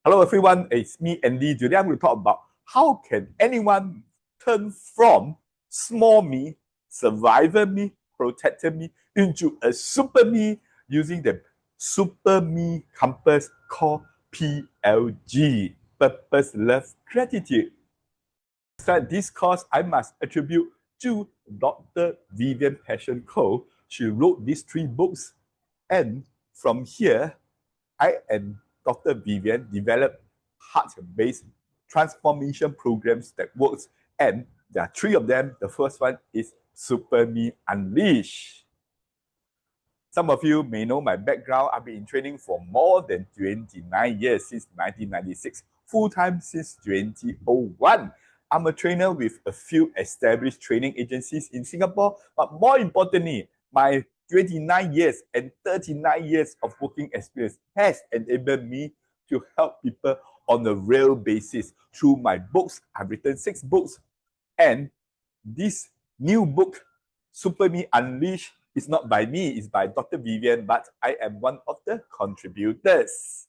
Hello everyone, it's me Andy. Today I'm going to talk about how can anyone turn from small me, survivor me, protector me into a super me using the SuperME compass called PLG, Purpose, Love, Gratitude. To start this course, I must attribute to Dr. Vivian Passion Cole. She wrote these 3 books, and from here, I and Dr. Vivian developed heart-based transformation programs that works, and there are 3 of them. The first one is SuperME Unleash. Some of you may know my background. I've been in training for more than 29 years, since 1996, full-time since 2001. I'm a trainer with a few established training agencies in Singapore, but more importantly, my 29 years and 39 years of working experience has enabled me to help people on a real basis through my books. I've written 6 books, and this new book, SuperME Unleashed, is not by me, it's by Dr. Vivian, but I am one of the contributors.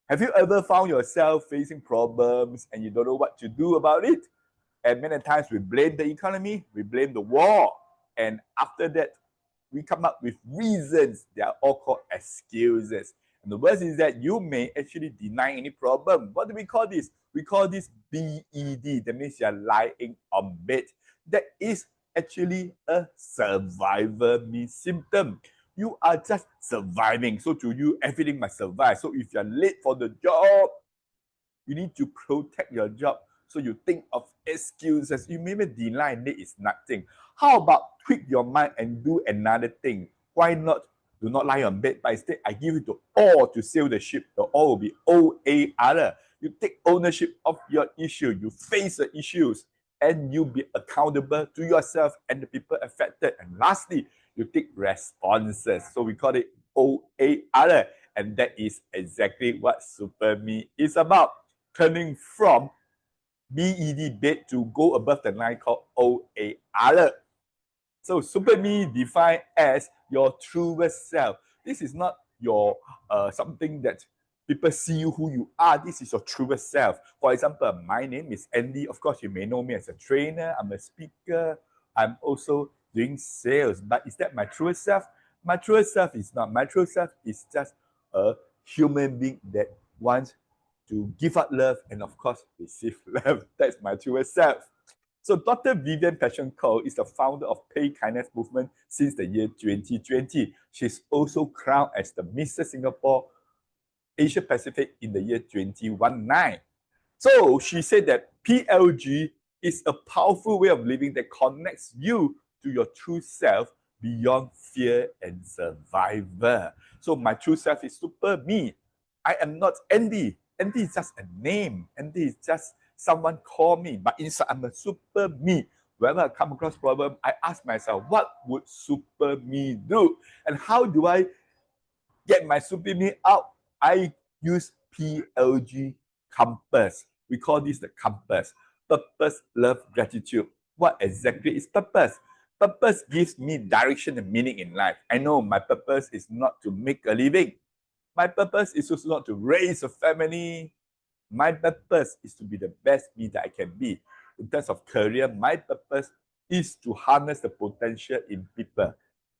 Have you ever found yourself facing problems and you don't know what to do about it? And many times we blame the economy, we blame the war, and after that, we come up with reasons. They are all called excuses. And the worst is that you may actually deny any problem. What do we call this? We call this BED. That means you're lying on bed. That is actually a survivor me symptom. You are just surviving. So to you, everything must survive. So if you're late for the job, you need to protect your job. So you think of excuses. You maybe deny late is nothing. How about tweak your mind and do another thing? Why not? Do not lie on bed, but instead I give you the oar to sail the ship. The oar will be O-A-R. You take ownership of your issue. You face the issues, and you be accountable to yourself and the people affected. And lastly, you take responses. So we call it O-A-R. And that is exactly what SuperME is about. Turning from BED, bed, to go above the line called O-A-R. So SuperME defined as your truest self. This is not your something that people see you who you are. This is your truest self. For example, my name is Andy. Of course, you may know me as a trainer. I'm a speaker. I'm also doing sales. But is that my truest self? My truest self is not. My truest self is just a human being that wants to give out love and, of course, receive love. That's my truest self. So Dr. Vivian Passion Cole is the founder of Pay Kindness Movement since the year 2020. She's also crowned as the Mr. Singapore Asia Pacific in the year 2019. So she said that PLG is a powerful way of living that connects you to your true self beyond fear and survivor. So my true self is SuperME. I am not Andy. Andy is just a name. Andy is just someone call me, but inside I'm a SuperME. Whenever I come across problem, I ask myself, what would SuperME do? And how do I get my SuperME out? I use PLG compass. We call this the compass. Purpose, love, gratitude. What exactly is purpose? Purpose gives me direction and meaning in life. I know my purpose is not to make a living. My purpose is also not to raise a family. My purpose is to be the best me that I can be. In terms of career, my purpose is to harness the potential in people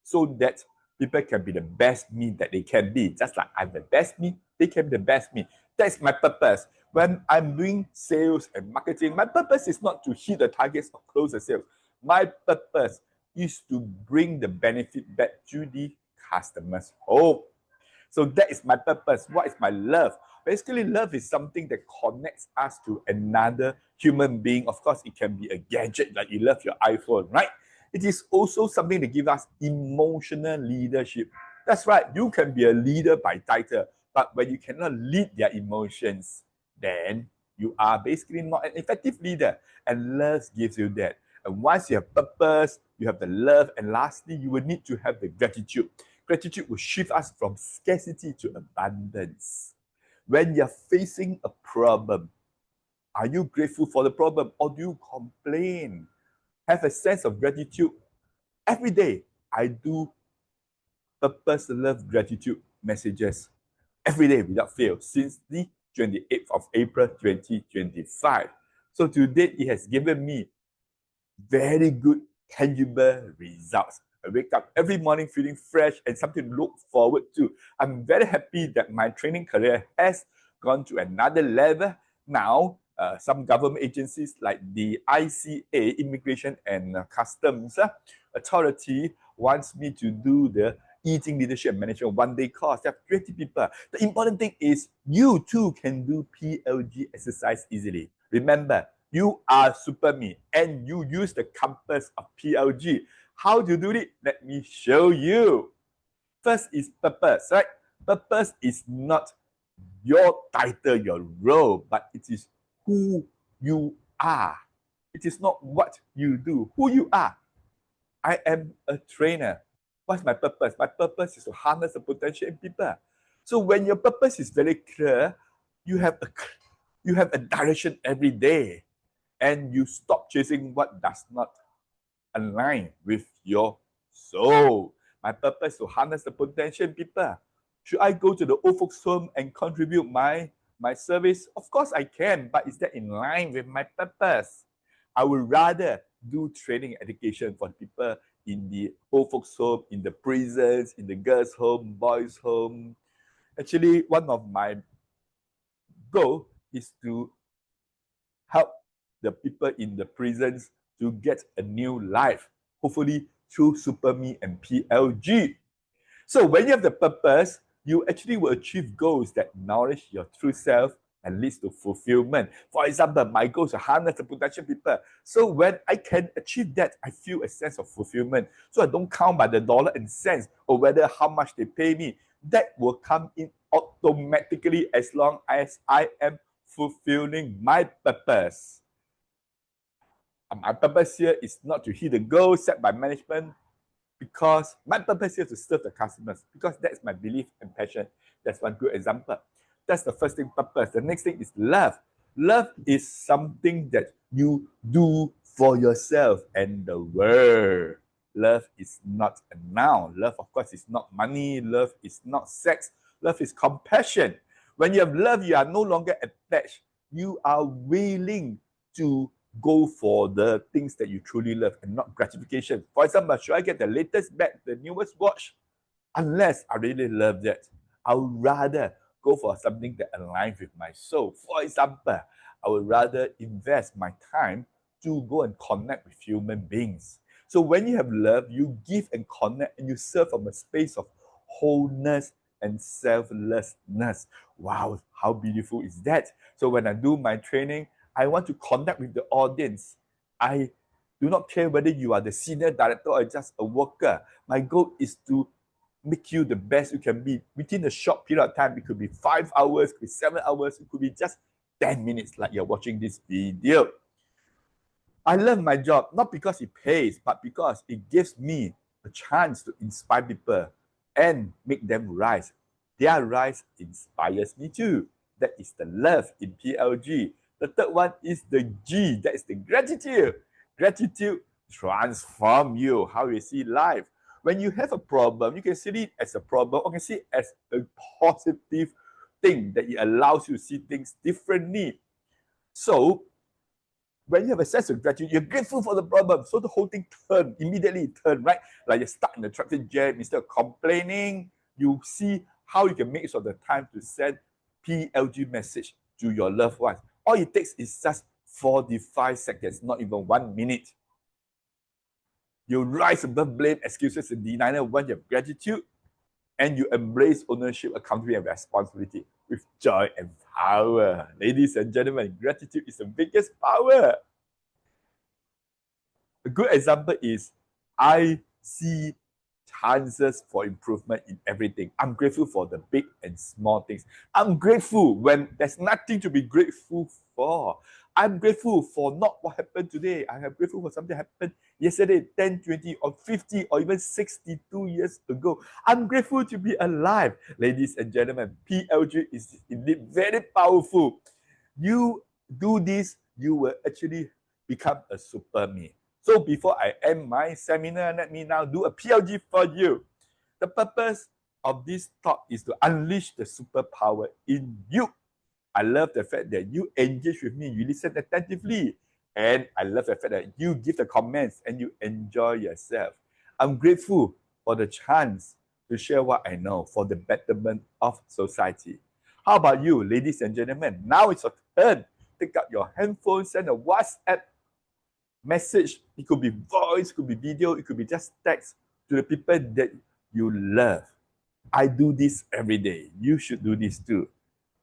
so that people can be the best me that they can be. Just like I'm the best me, they can be the best me. That's my purpose. When I'm doing sales and marketing, my purpose is not to hit the targets or close the sales. My purpose is to bring the benefit back to the customer's home. So that is my purpose. What is my love? Basically, love is something that connects us to another human being. Of course, it can be a gadget, like you love your iPhone, right? It is also something that gives us emotional leadership. That's right, you can be a leader by title, but when you cannot lead their emotions, then you are basically not an effective leader. And love gives you that. And once you have purpose, you have the love, and lastly, you will need to have the gratitude. Gratitude will shift us from scarcity to abundance. When you're facing a problem, are you grateful for the problem or do you complain? Have a sense of gratitude. Every day, I do purpose, love, gratitude messages every day without fail since the 28th of April 2025. So to date, it has given me very good, tangible results. I wake up every morning feeling fresh and something to look forward to. I'm very happy that my training career has gone to another level. Now, some government agencies like the ICA, Immigration and Customs Authority, wants me to do the Eating Leadership Management one-day course. There are 20 people. The important thing is you too can do PLG exercise easily. Remember, you are SuperME and you use the compass of PLG. How to do it? Let me show you. First is purpose, right? Purpose is not your title, your role, but it is who you are. It is not what you do, who you are. I am a trainer. What's my purpose? My purpose is to harness the potential in people. So when your purpose is very clear, you have a direction every day, and you stop chasing what does not align with your soul. My purpose is to harness the potential in people. Should I go to the old folks home and contribute my service? Of course I can, but is that in line with my purpose? I would rather do training education for people in the old folks home, in the prisons, in the girls' home, boys' home. Actually, one of my goals is to help the people in the prisons to get a new life, hopefully through SuperME and PLG. So when you have the purpose, you actually will achieve goals that nourish your true self and leads to fulfillment. For example, my goal is to harness the potential people. So when I can achieve that, I feel a sense of fulfillment. So I don't count by the dollar and cents or whether how much they pay me. That will come in automatically as long as I am fulfilling my purpose. My purpose here is not to hit the goal set by management, because my purpose here is to serve the customers, because that's my belief and passion. That's one good example. That's the first thing, purpose. The next thing is love. Love is something that you do for yourself and the world. Love is not a noun. Love, of course, is not money. Love is not sex. Love is compassion. When you have love, you are no longer attached. You are willing to go for the things that you truly love and not gratification. For example, should I get the latest bag, the newest watch? Unless I really love that, I would rather go for something that aligns with my soul. For example, I would rather invest my time to go and connect with human beings. So when you have love, you give and connect, and you serve from a space of wholeness and selflessness. Wow, how beautiful is that? So when I do my training, I want to connect with the audience. I do not care whether you are the senior director or just a worker. My goal is to make you the best you can be within a short period of time. It could be 5 hours, it could be 7 hours, it could be just 10 minutes like you're watching this video. I love my job, not because it pays, but because it gives me a chance to inspire people and make them rise. Their rise inspires me too. That is the love in PLG. The third one is the G, that is the gratitude. Gratitude transforms you, how you see life. When you have a problem, you can see it as a problem or you can see it as a positive thing that it allows you to see things differently. So, when you have a sense of gratitude, you're grateful for the problem. So the whole thing immediately turn, right? Like you're stuck in the traffic jam, instead of complaining, you see how you can make use of the time to send PLG message to your loved ones. All it takes is just 45 seconds, not even 1 minute. You rise above blame, excuses, and denial when you have gratitude, and you embrace ownership, accountability, and responsibility with joy and power. Ladies and gentlemen, gratitude is the biggest power. A good example is I see chances for improvement in everything. I'm grateful for the big and small things. I'm grateful when there's nothing to be grateful for. I'm grateful for not what happened today. I am grateful for something that happened yesterday, 10, 20, or 50, or even 62 years ago. I'm grateful to be alive. Ladies and gentlemen, PLG is indeed very powerful. You do this, you will actually become a SuperME. So before I end my seminar, let me now do a PLG for you. The purpose of this talk is to unleash the superpower in you. I love the fact that you engage with me, you listen attentively. And I love the fact that you give the comments and you enjoy yourself. I'm grateful for the chance to share what I know for the betterment of society. How about you, ladies and gentlemen? Now it's your turn. Pick up your handphone, send a WhatsApp message. It could be voice, it could be video, it could be just text to the people that you love. I do this every day. You should do this too.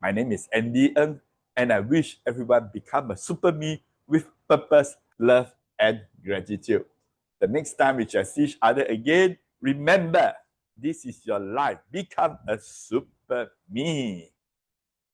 My name is Andy Ng, and I wish everyone become a super me with purpose, love, and gratitude. The next time we shall see each other again, remember, this is your life. Become a super me.